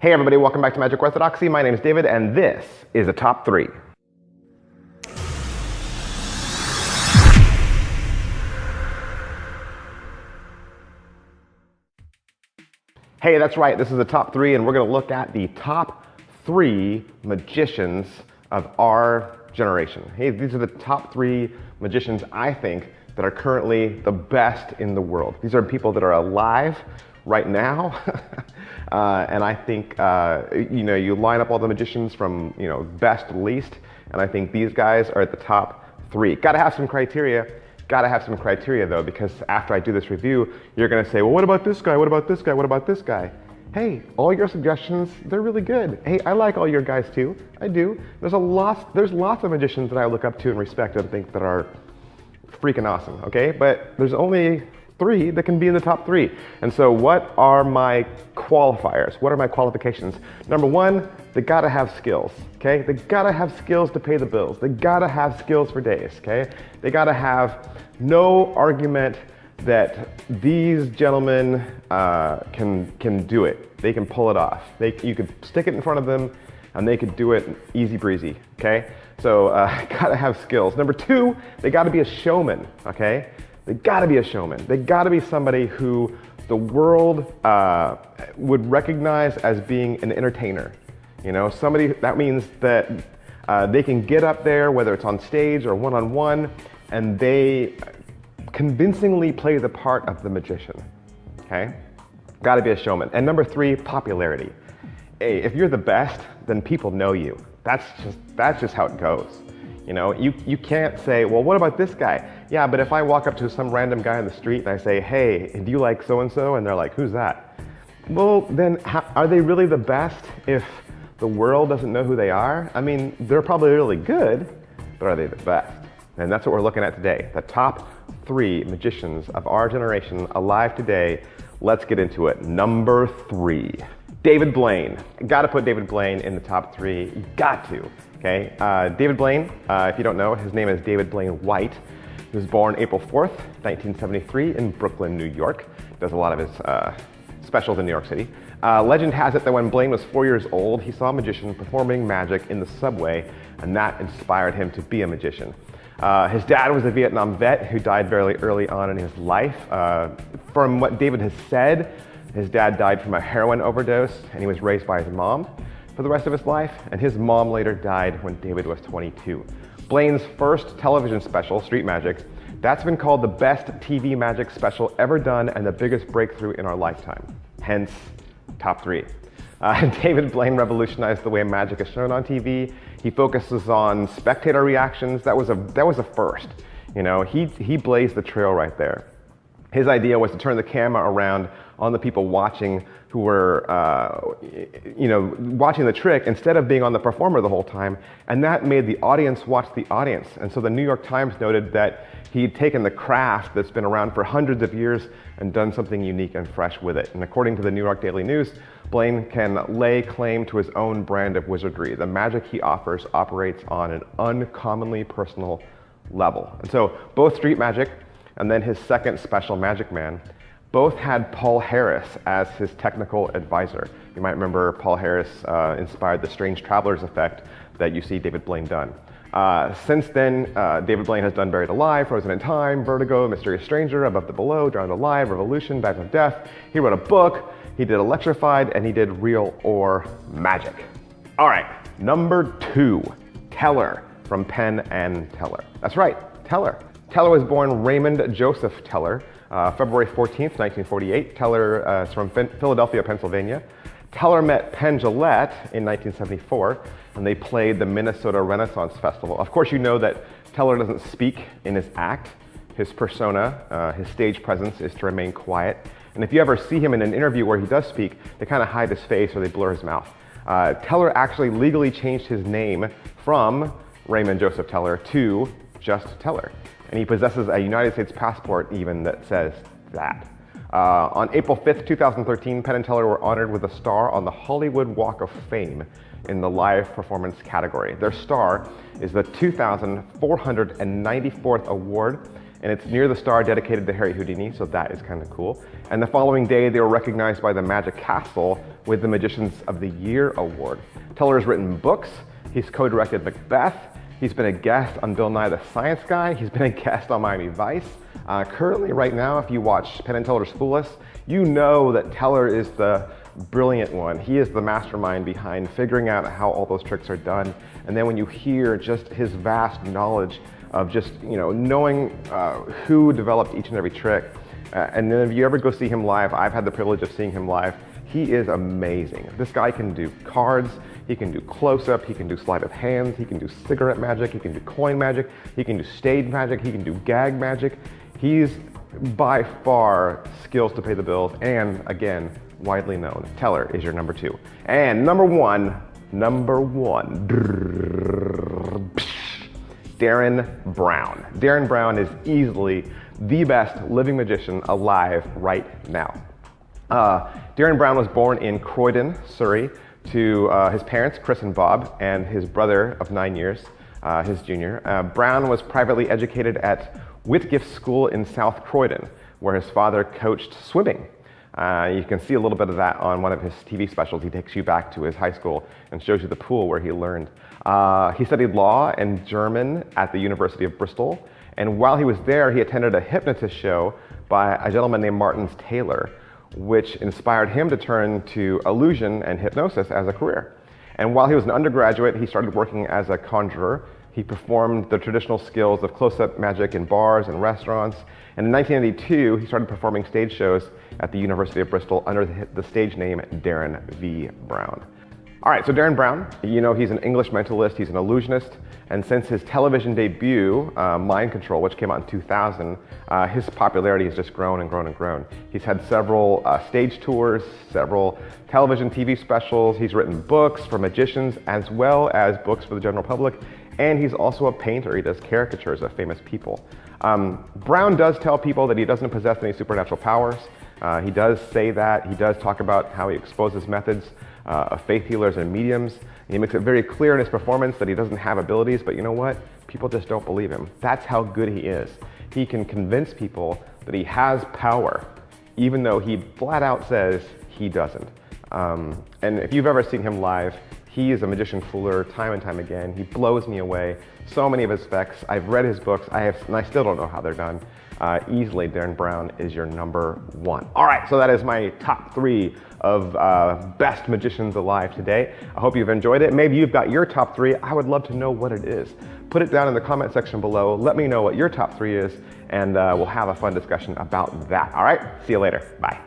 Hey everybody, welcome back to Magic Orthodoxy. My name is David and this is a top 3. Hey, that's right, this is a top 3 and we're going to look at the top 3 magicians of our generation. Hey, these are the top 3 magicians I think that are currently the best in the world. These are people that are alive right now. And I think, you line up all the magicians from, best to least, and I think these guys are at the top 3. Gotta have some criteria though, because after I do this review, you're gonna say, well, what about this guy? What about this guy? What about this guy? Hey, all your suggestions, they're really good. Hey, I like all your guys too. I do. There's lots of magicians that I look up to and respect and think that are freaking awesome, okay? But there's only 3 that can be in the top 3. And so what are my qualifiers? What are my qualifications? Number 1, they gotta have skills, okay? They gotta have skills to pay the bills. They gotta have skills for days, okay? They gotta have no argument that these gentlemen can do it. They can pull it off. You could stick it in front of them and they could do it easy breezy, okay? So gotta have skills. Number 2, they gotta be a showman, okay? They gotta be a showman. They gotta be somebody who the world would recognize as being an entertainer. Somebody, that means that they can get up there, whether it's on stage or one-on-one, and they convincingly play the part of the magician, okay? Gotta be a showman. And number 3, popularity. Hey, if you're the best, then people know you. That's just how it goes. You can't say, well, what about this guy? Yeah, but if I walk up to some random guy on the street and I say, hey, do you like so-and-so? And they're like, who's that? Well, then are they really the best if the world doesn't know who they are? I mean, they're probably really good, but are they the best? And that's what we're looking at today. The top 3 magicians of our generation alive today. Let's get into it. Number 3, David Blaine. Gotta put David Blaine in the top 3. You got to. Okay, David Blaine, if you don't know, his name is David Blaine White. He was born April 4th, 1973 in Brooklyn, New York. Does a lot of his specials in New York City. Legend has it that when Blaine was 4 years old, he saw a magician performing magic in the subway, and that inspired him to be a magician. His dad was a Vietnam vet who died very early on in his life. From what David has said, his dad died from a heroin overdose, and he was raised by his mom for the rest of his life, and his mom later died when David was 22. Blaine's first television special, Street Magic, that's been called the best TV magic special ever done and the biggest breakthrough in our lifetime. Hence, top 3. David Blaine revolutionized the way magic is shown on TV. He focuses on spectator reactions. That was a first. He blazed the trail right there. His idea was to turn the camera around on the people watching who were, watching the trick instead of being on the performer the whole time. And that made the audience watch the audience. And so the New York Times noted that he'd taken the craft that's been around for hundreds of years and done something unique and fresh with it. And according to the New York Daily News, Blaine can lay claim to his own brand of wizardry. The magic he offers operates on an uncommonly personal level. And so both Street Magic and then his second special, Magic Man, both had Paul Harris as his technical advisor. You might remember Paul Harris inspired the Strange Travelers effect that you see David Blaine done. Since then, David Blaine has done Buried Alive, Frozen in Time, Vertigo, Mysterious Stranger, Above the Below, Drowned Alive, Revolution, Bags of Death. He wrote a book, he did Electrified, and he did Real or Magic. All right, number 2, Teller from Penn and Teller. That's right, Teller. Teller was born Raymond Joseph Teller, February 14th, 1948. Teller is from Philadelphia, Pennsylvania. Teller met Penn Jillette in 1974, and they played the Minnesota Renaissance Festival. Of course, you know that Teller doesn't speak in his act. His persona, his stage presence is to remain quiet. And if you ever see him in an interview where he does speak, they kind of hide his face or they blur his mouth. Teller actually legally changed his name from Raymond Joseph Teller to just Teller. And he possesses a United States passport even that says that. On April 5th, 2013, Penn and Teller were honored with a star on the Hollywood Walk of Fame in the live performance category. Their star is the 2,494th award and it's near the star dedicated to Harry Houdini, so that is kind of cool. And the following day, they were recognized by the Magic Castle with the Magicians of the Year award. Teller has written books, he's co-directed Macbeth, he's been a guest on Bill Nye the Science Guy, he's been a guest on Miami Vice. Currently, right now, if you watch Penn and Teller's Fool Us, you know that Teller is the brilliant one. He is the mastermind behind figuring out how all those tricks are done. And then when you hear just his vast knowledge of just, knowing who developed each and every trick. And then if you ever go see him live, I've had the privilege of seeing him live. He is amazing. This guy can do cards, he can do close-up, he can do sleight of hands, he can do cigarette magic, he can do coin magic, he can do stage magic, he can do gag magic. He's by far skills to pay the bills, and again, widely known. Teller is your number 2. And number one, Derren Brown. Derren Brown is easily the best living magician alive right now. Derren Brown was born in Croydon, Surrey, to his parents, Chris and Bob, and his brother of 9 years, his junior. Brown was privately educated at Whitgift School in South Croydon, where his father coached swimming. You can see a little bit of that on one of his TV specials. He takes you back to his high school and shows you the pool where he learned. He studied law and German at the University of Bristol. And while he was there, he attended a hypnotist show by a gentleman named Martin Taylor, which inspired him to turn to illusion and hypnosis as a career. And while he was an undergraduate, he started working as a conjurer. He performed the traditional skills of close-up magic in bars and restaurants. And in 1982, he started performing stage shows at the University of Bristol under the stage name Derren V. Brown. All right, so Derren Brown, he's an English mentalist, he's an illusionist, and since his television debut, Mind Control, which came out in 2000, his popularity has just grown and grown and grown. He's had several stage tours, several television TV specials, he's written books for magicians as well as books for the general public, and he's also a painter. He does caricatures of famous people. Brown does tell people that he doesn't possess any supernatural powers. He does say that. He does talk about how he exposes methods of faith healers and mediums. He makes it very clear in his performance that he doesn't have abilities, but you know what? People just don't believe him. That's how good he is. He can convince people that he has power, even though he flat out says he doesn't. And if you've ever seen him live, he is a magician fooler time and time again. He blows me away. So many of his specs. I've read his books, and I still don't know how they're done. Easily, Derren Brown is your number 1. All right, so that is my top 3 of best magicians alive today. I hope you've enjoyed it. Maybe you've got your top 3. I would love to know what it is. Put it down in the comment section below. Let me know what your top 3 is, and we'll have a fun discussion about that. All right, see you later. Bye.